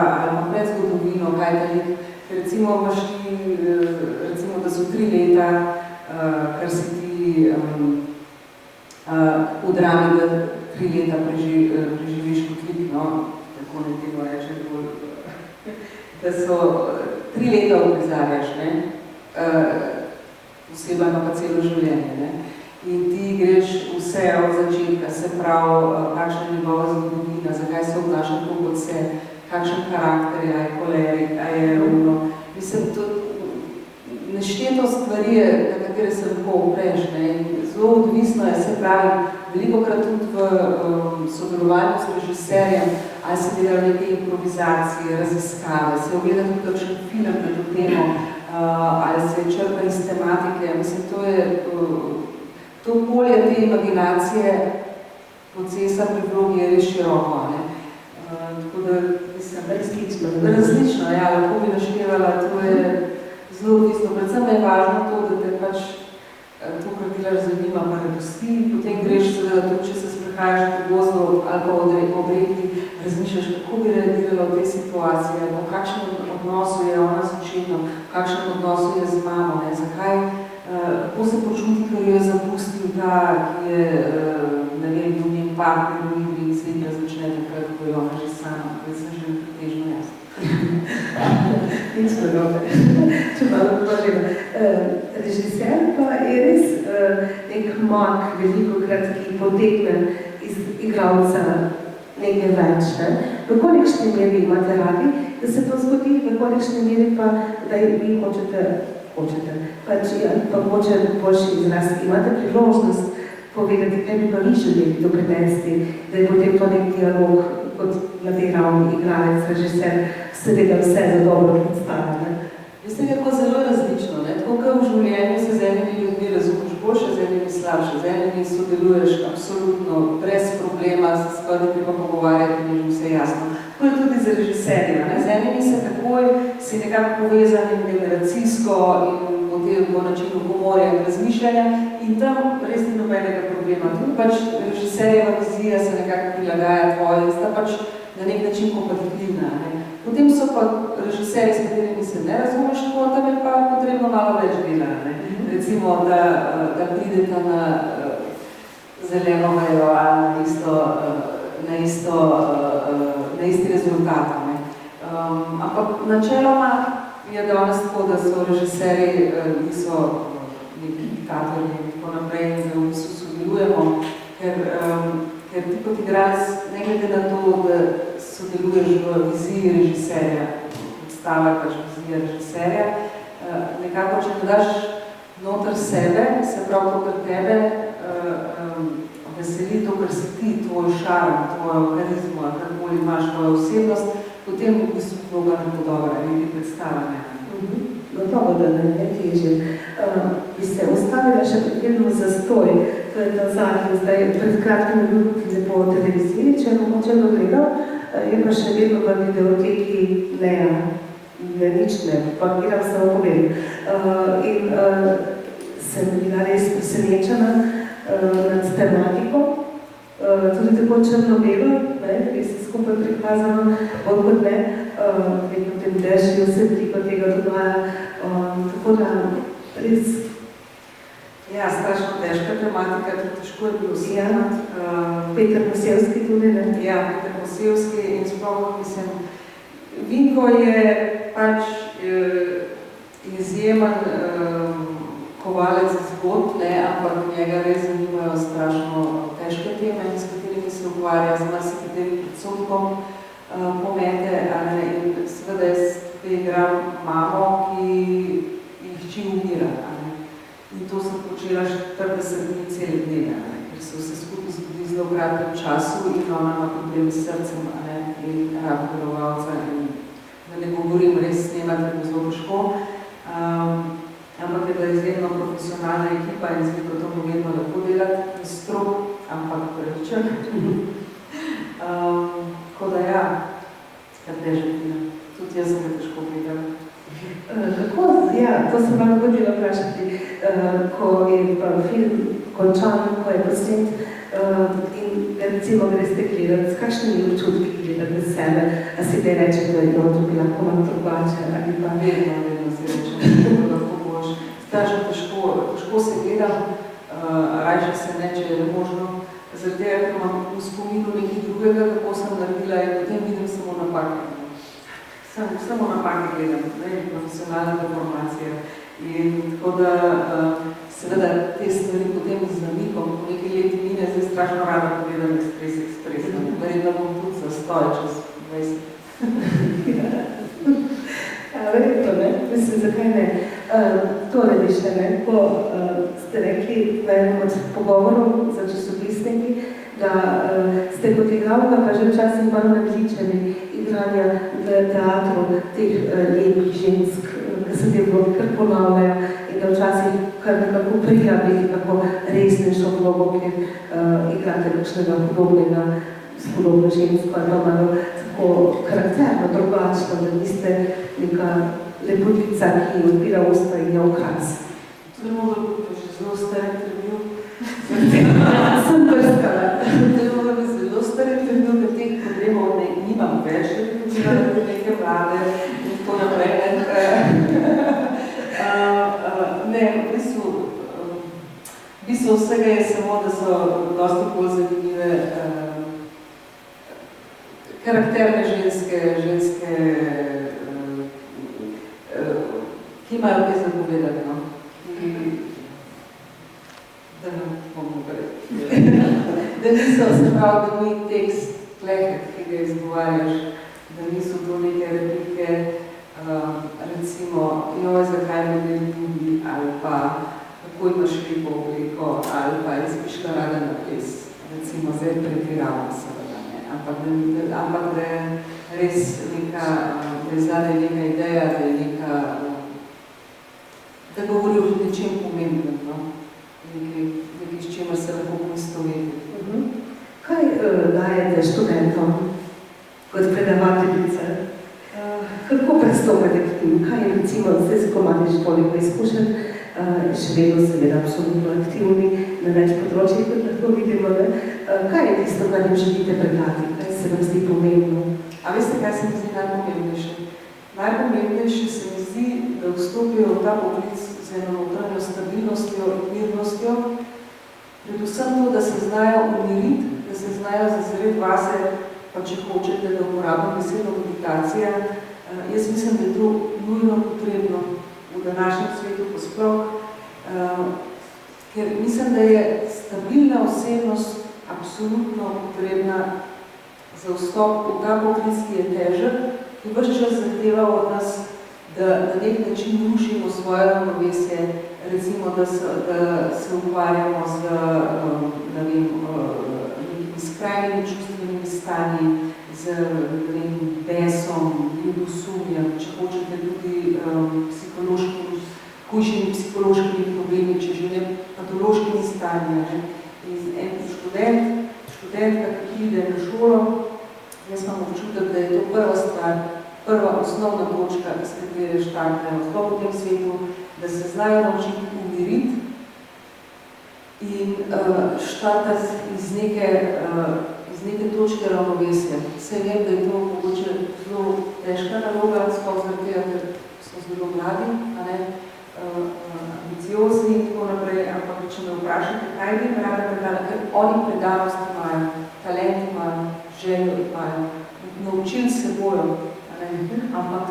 predzgodovino, kaj da je, recimo imaš ti, recimo, da so 3 leta, kar si ti v drami, da 3 leta preživiš kot lik, tako ne temo reče, da so 3 leta uprizarjaš, oseba ima pa celo življenje, in ti greš vse od začetka, se pravi, kakšna je njegova zgodovina, zakaj se obnaša tako kot se, kakšen karakter je, kolerik, je ravno. Mislim, to nešteto stvari je, na katere se lahko opreš, in zelo odvisno je, se pravi, velikokrat tudi v sodelovanju s režiserjem, ali se delajo neke improvizacije, raziskave, se ogleda tudi kakšen film na to temo, ali se črpa iz tematike. Mislim, to polje te imaginacije procesa pri vlogi je res široko. Tako da mislim, različno, ja, lahko bi naštevala, to je zelo odvisno. Predvsem je važno to, da te pač to, kar delaš zanima, pa ne pusti. Potem greš seveda tudi, če se sprehajaš po gozdu ali pa ob reki, razmišljaš, kako bi reagirala v tej situaciji, ali v kakšnem odnosu je ona z očetom, v kakšnem odnosu je z mamo, ne, zakaj, kako se počuti, ker jo je zapustil ta, ki je, ne vem, bil njen partner v igri in slednja začne takrat, ko je ona že sama, ker sem že pretežno jaz. Nič narobe. Če malo poživim. Režiser pa je res nek mag, velikokrat, ki potegne iz igralca nekaj več. V kolikšni meri imate radi, da se to zgodi, v kolikšni meri pa, da vi hočete, pač pa hoče boljši izraz, imate priložnost povedati, kaj bi pa vi želeli doprinesti, da je potem to nek dialog kot na tej ravni igralec, režiser, seveda vse za dobro predstavljene. Mislim, kako zelo različno, ne? Tako kot v življenju se z enimi ljudmi razumeš boljše, z enimi slabše, z enimi sodeluješ absolutno, brez problema, se skoraj treba pogovarjati, ni že vse jasno. Tako je tudi za režiserja, ne? Z enimi se takoj si nekako povezani generacijsko in po načinu humorja in razmišljanja in tam res ni nobenega problema. Tudi pač režiserjeva vizija se nekako prilagaja tvoje in sta pač na nek način kompatibilna. Ne? Potem so pa režiserji, s katerimi se ne razumeš, tam je pa potrebno malo več dela. Ne? Recimo, da prideta na zeleno vejo ali na isti rezultat. Ne? Ampak načeloma je danes tako, da so režiserji, niso neki diktatorji in tako naprej, in da v bistvu sodelujemo, ker ti kot igralec, ne glede na to, da sodeluješ v viziji režiserja, predstava pač vizija režiserja, nekako, če ne daš noter sebe, se prav to, kar tebe veseli, to, kar si ti, tvoj šarm, tvojo karizmo, karkoli imaš, tvojo osebnost, potem v bistvu vloga ne bo dobra, niti predstava ne. Gotovo, da ne težje. Bi se ustavila še pri filmu Zastoj, to je ta zadnji, zdaj pred kratkim je bil tudi po televiziji, če bo moče dogledal, je pa še vedno v videoteki nič ne, pakiram samo povedi. In sem bila res presenečena nad tematiko, tudi tako črno-belo, res je skupaj prikazano, bolj kot ne, vedno tem dežju se veliko tega dogaja, tako da res... Ja, strašno težka tematika, tudi težko je bilo snemati. Peter Mosevski tudi, ne? Ja, Peter Mosevski in sploh, mislim, Vinko je pač izjemen kovalec zgodb, ampak njega res zanimajo strašno težke teme, s katerimi se ukvarja, z marsikaterim predsodkom pomete, in seveda jaz igram mamo, ki jih hči umira. In to sem počela 40 dni cele dneve, ker se vse skupaj zgodi zelo v kratkem času in ona ima problem s srcem in rak darovalca in da ne govorim, res snemati je zelo težko. Ampak je bila izjemno profesionalna ekipa in zdi, ko to vedno lahko delati, strog, ampak prečen. Tako da ja, kar težko film. Tudi jaz sem ga težko gledala. Kako, ja, to sem vam hodila vprašati, ko je film končan, ko je posnet in recimo greste gledati, s kakšnimi občutki gledate sebe, a si te reče, da je to bi lahko malo drugače ali pa... Vedno si reče, da lahko boš. Strašno težko se gledam, rajše se ne, če je možno, zaradi tega, ker imam v spominu nekaj drugega, kako sem naredila in potem vidim samo napake. Samo napake gledam, profesionalna deformacija. In tako da seveda te stvari potem z namikom, po nekaj leti mine, zdaj strašno rada pogledam Express. Verjetno bom tudi zastoj čez 20. Verjetno, ne? Mislim, zakaj ne? Tole bi še, ne? Ko ste rekli v enem od pogovorov za časopisniki, da ste kot igralka pa že včasih malo naveličeni igranja v teatru teh lepih žensk, ki se te vlogi kar ponavljajo in da včasih kar nekako prijavi kako resnejšo vlogo, ker igrate kakšnega podobnega s podobno žensko, ali pa malo tako karakterno drugačno, da niste neka lepotica, ki odpira usta in je okras. To je moglo biti že zelo star intervju. Sem prskala. To je moglo biti zelo star intervju, ker teh problemov nimam več, da bi počinala neke vlade in tako naprej. Ne, v bistvu vsega je samo, da so dosti bolj zanimive karakterne ženske, ki imajo kaj zapovedati, no? Da ne bomo gre. Da niso, se pravi, da ni tekst klehek, ki ga izgovarjaš, da niso to neke replike, recimo, joj, zakaj me ne ljubi, ali pa kako imaš lepo obleko, ali pa izpišla rada na ples, recimo, zdaj pretiravam seveda, ne, ampak da je res neka, da je zadaj neka ideja, da je neka, da govori o nečem pomembnem, no, nekaj, s čemer se lahko poistoveti. Kaj dajete študentom kot predavateljice? Kako pristopate k njim? Kaj je recimo, zdaj se komadi že toliko izkušen, še vedno seveda absolutno aktivni na več področjih, kot lahko vidimo, ne? Kaj je tisto, kar jim želite predati? Kaj se vam zdi pomembno? A veste, kaj se mi zdi najpomembnejše? Najpomembnejše se mi zdi, da vstopijo v ta poklic z eno notranjo stabilnostjo in mirnostjo, predvsem to, da se znajo umiriti, da se znajo zazreti vase, pa če hočete, da uporabim besedo meditacija. Jaz mislim, da je to nujno potrebno v današnjem svetu posploh, ker mislim, da je stabilna osebnost absolutno potrebna za vstop v ta poklic, ki je težek, ki ves čas zahteva od nas, da na nek način rušimo svoje ravnovesje, recimo, da se ukvarjamo z nekimi skrajnimi čustvenimi stanji, z besom, ljubosumjem, če hočete tudi hujšimi psihološkimi problemi, če že ne patološkimi stanji. In en študentka, ki pride na šolo, jaz imam občutek, da je to prva stvar, prva osnovna točka, iz katere štartajo sploh v tem svetu, da se znajo naučiti umiriti in štartati iz neke točke ravnovesja. Vse vem, da je to mogoče zelo težka naloga, sploh zaradi tega, ker so zelo mladi, ambiciozni in tako naprej, ampak če me vprašate, kaj bi rada predala, ker oni predanost imajo, talent imajo, željo imajo, naučili se bojo, ampak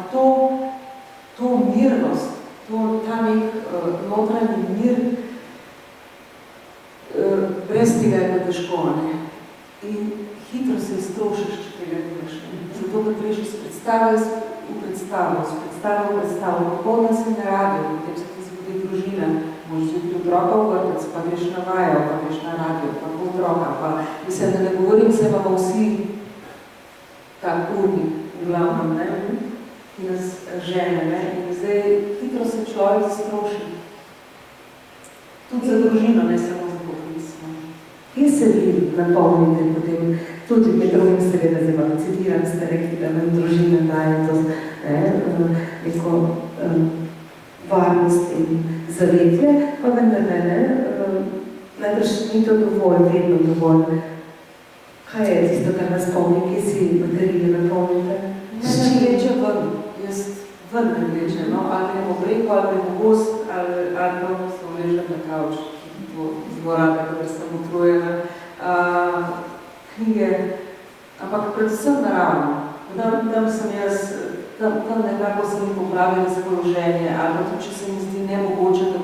to mirnost, ta nek notranji mir, brez tega je pa težko, ne? In hitro se iztrošiš, če tega nimaš. Zato, da greš iz predstave v predstavo, popoldan si na radio, potem se ti zgodi družina, možeš tudi otroka v vrtec, pa greš na vajo, pa greš na radio, pa po otroka, pa mislim, da ne govorim, se imamo vsi tak urnik v glavnem, ne? Ki nas žene, ne? In zdaj hitro se človek iztroši. Tudi za družino, ne samo za poklic. Kje se vi napolnite potem, tudi med drugim seveda zdaj vam citiram, ste rekli, da nam družina daje to neko varnost in zavetje, pa vendar ne, najbrž ni to dovolj, vedno dovolj. Kaj je tisto, kar nas polni, kje si baterije napolnite? Mene vleče ven, jaz ven ne vleče, no, ali gremo breko, ali gremo gost, ali pa se vležem na kavč, zborate, kada sem utrujena, knjige, ampak predvsem naravno. Tam sem jaz, tam nekako se mi popravi razpoloženje, ali pa tudi, če se mi zdi nemogoče, da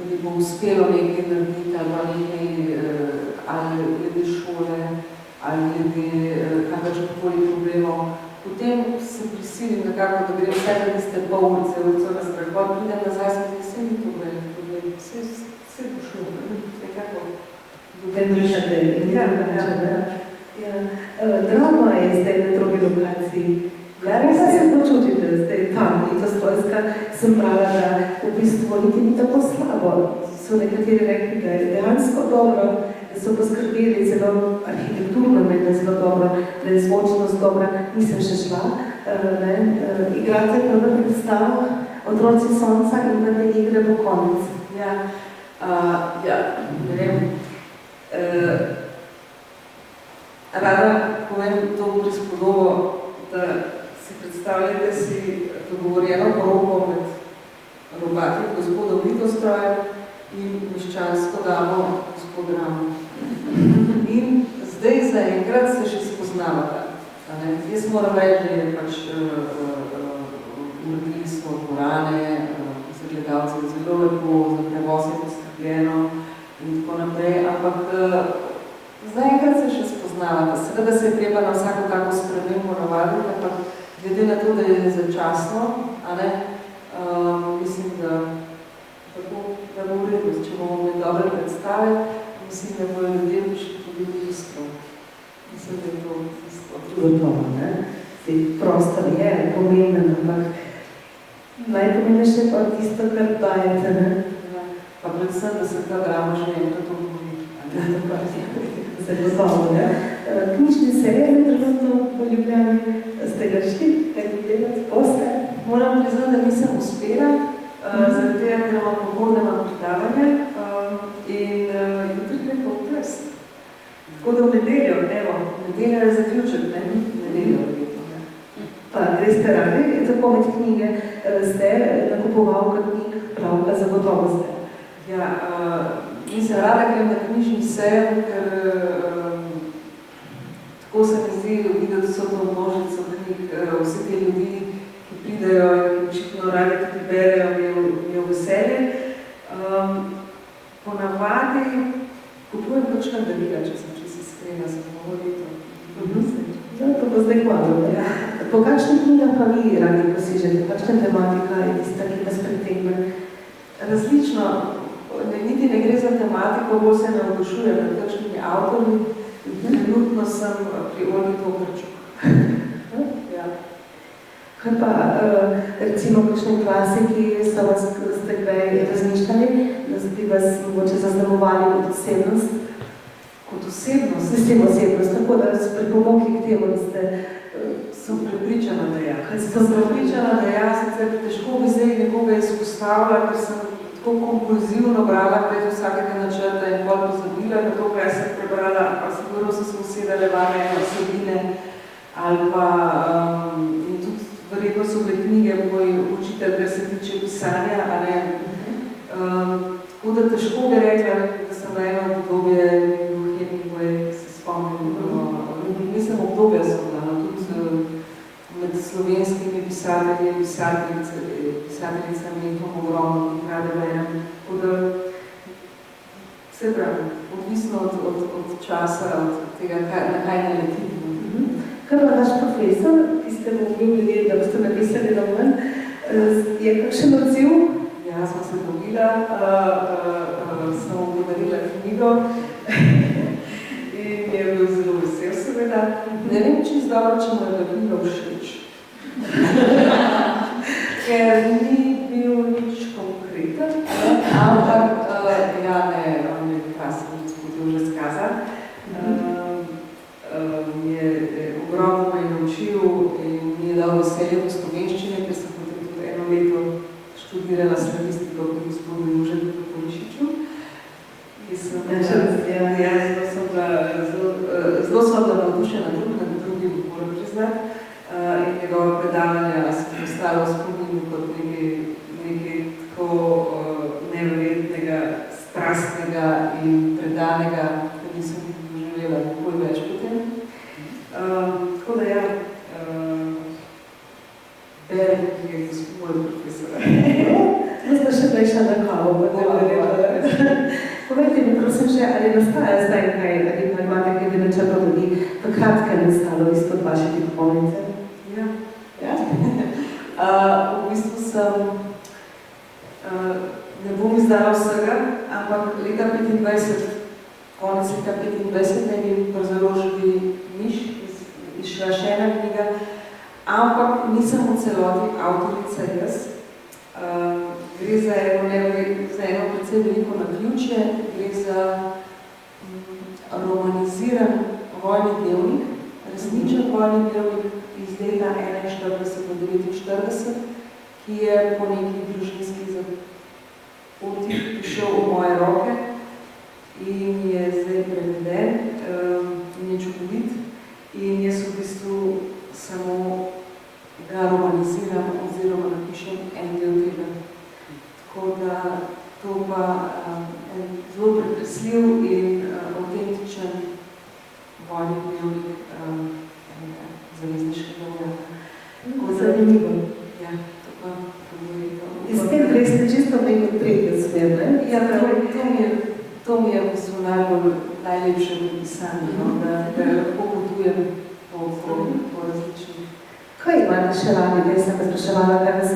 mi bo uspelo nekaj narediti, ali pa nekaj, ali glede šole, ali glede kakršnihkoli problemov. Potem se prisilim nekako, da grem vse, da ste pol ulice na sprehod, pridem nazaj, sem vse ni to problem, vse bo šlo, nekako. Drama je zdaj na drugi lokaciji. Kaj se počutite zdaj tam, Litostojska, sem brala, da v bistvu niti ni tako slabo. So nekateri rekli, da je dejansko dobro, da so poskrbeli zelo arhitekturno, da je zelo dobro, da je zvočnost dobra. Nisem še šla. Igrate prvo predstavo Otroci sonca in pa te igre bo konec. Ne vem. Rada povem to prispodobo, da si predstavljate si dogovorjeno poroko med robatim gospodom Litostrojem in meščansko damo gospod Ramo. In zdaj zaenkrat se še spoznavata. Jaz moram reči, da je pač uredili smo dvorane, za gledalce je zelo lepo, za prevoz je poskrbljeno in tako naprej, ampak zaenkrat se še spoznavata. Seveda se je treba na vsako tako spremembo navaditi, ampak glede na to, da je začasno, mislim, da bo v redu, če bomo imeli dobre predstave, mislim, da bojo ljudje prišli tudi v iskro. Mislim, da je to isto. Gotovo, ne? Prostor je pomemben, ampak najpomembnejše pa tisto, kar dajete, ne? Pa predvsem, da se ta drama že enkrat obnovi. Zelo dobro, ne? Knjižni serije trenutno v Ljubljani, ste ga šli, kaj delati, poste? Moram priznati, da nisem uspela, zaradi tega, ker imam popoldneva predavanje in jutri gre po ples. Tako da v nedeljo, nedelja je zaključek, nedeljo. Pa greste radi, za pomet knjige ste nakupovalka knjig, pravka zagotovo ste. Nisem rada grem na knjižni sejem, ker tako se mi zdi videti so to množico knjig, vse te ljudi, ki pridejo in očitno radi tudi berejo, mi je veselje. Ponavadi kupujem točno darila, če sem iskrena, sem mnogo leto. To bo zdaj hvala. Po kakšnih knjigah pa vi radi posežete? Kakšna tematika je tista, ki vas pritegne? Različno. Niti ne gre za tematiko, bolj se navdušujem nad kakšnimi avtorji. Trenutno sem pri Olgi Tokarčuk. Kaj pa, recimo, kakšni klasiki so vas ste kdaj razmišljali, da bi vas mogoče zaznamovali kot osebnost? Kot osebnost? Sistem osebnost, tako da so pripomoki k temu, da ste... Sem prepričana, da ja. Sem prepričana, da ja, sicer težko bi zdaj nekoga izpostavila, ker sem tako kompulzivno brala brez vsakega načrta in bolj pozabila na to, kaj sem prebrala, pa sigurno so se usedale vame osebine ali pa in tudi verjetno so bile knjige moj učitelj, kar se tiče pisanja, a ne. Tako da težko bi rekla, da sem na eno obdobje Hemingway se spomnim. Mislim, obdobja so bila, tudi med slovenskimi pisatelji, pisateljicami in tom ogromno, ki rade verjam. Tako da se pravi, odvisno od časa, od tega, na kaj naleti. Kaj pa vaš profesor, ki ste mu obljubili, da boste napisali domen, je kakšen odziv? Ja, smo se dobila, sem mu podarila knjigo in je bil zelo vesel seveda. Ne vem čisto dobro, če mu je knjiga všeč. Ker ni bil nič konkreten, ampak on je krasno hotel že skazati. Ogromno me je naučil in mi je dal veselje v slovenščini, ker sem potem tudi eno leto študirala slavistiko pri gospodu Jožetu Polišiču. Zelo sem bila navdušena drugim, moram priznati, in njegova predavanja sem postala v spominu kot nekaj tako neverjetnega, strastnega in predanega, da nisem doživela nikoli več potem. Tako da ja, berem, ki je gospod moj profesor. Zdaj še prejša na kavo, Povejte mi, prosim še, ali nastaja zdaj kaj, ali pa imate kaj načrto, da bi v kratkem nastalo izpod vaše tipkovnice? Ja. V bistvu sem, ne bom izdala vsega, ampak leta 25, konec leta 25, ne bi v Založbi Miš izšla še ena knjiga, ampak nisem v celoti avtorica jaz. Gre za eno precej veliko naključje. Gre za romaniziran vojni dnevnik, resničen vojni dnevnik iz leta 1941-1949, ki je po nekih družinskih zapotih prišel v moje roke in je zdaj preveden in je čudovit. In jaz v bistvu samo ga romaniziram oziroma napišem en del tega. Tako da to pa en zelo pretresljiv in avtentičen vojni dnevnik zavezniškega vojaka. Zanimivo. Ja, to pa govori to. In s tem greste čisto neko tretjo smer, ne? Ja, to mi je v bistvu najlepše napisanje, no? Da lahko potujem po različnih. Kaj imate še radi? Zdaj sem me spraševala, kaj vas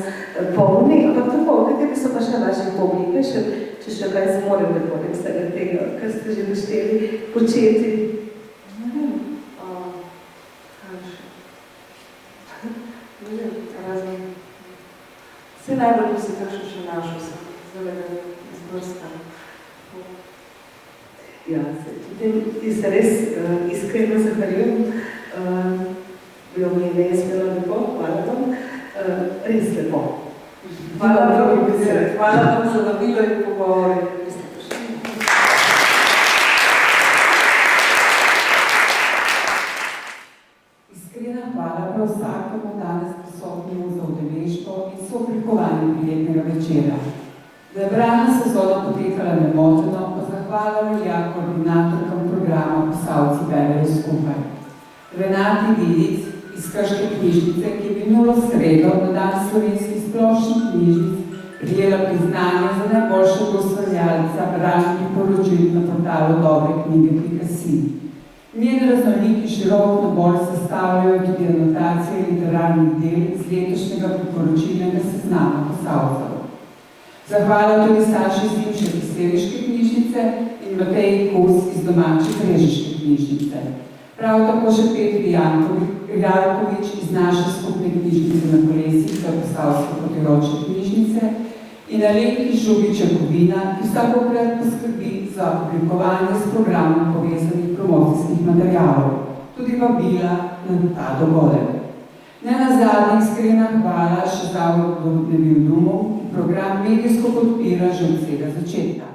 polni, ampak tako, kateri so pa še vaši hobiji, če še kaj zmorete poleg vsega tega, kar ste že našteli početi? Ne vem, razen. Vse najbolj bi se kakšno še našel, zdaj da izbrstam. Ja, ti se res iskreno zahvaljujem. Bilo mi je smelo lepo, hvala vam. Res lepo. Hvala vam za vabilo in pogovore. Iskrena hvala prav vsakemu danes prisotnemu za udeležbo in sooblikovanje prijetnega večera. Da je bralna sezona potekala nemoteno, pa zahvala velja koordinatorkam programa Posavci berejo skupaj. Renati Vidic iz Krške knjižnice, ki je minulo sredo na dan slovenskih splošnih knjižnic prijela priznanje za najboljšega ustvarjalca bralnih poročil na portalu dobreknjige.si. Njen raznolik in širok nabor sestavljajo tudi anotacije literarnih del z letošnjega priporočilnega seznama Posavcev. Zahvala tudi Saši Zimšek iz Seviške knjižnice in Mateji Kos iz domače Brežiške knjižnice. Prav tako še Petri Jarkovič iz naše skupne knjižnice na Kolesih za Posavske potiročne knjižnice in Alenki Žugič Jakovina, ki vsakokrat poskrbi za oblikovanje s programom povezanih promocijskih materialov, tudi vabila na ta dogodek. Nenazadnje iskrena hvala še Zavodu Nevil Dumov, ki program medijsko podpira že od vsega začetka.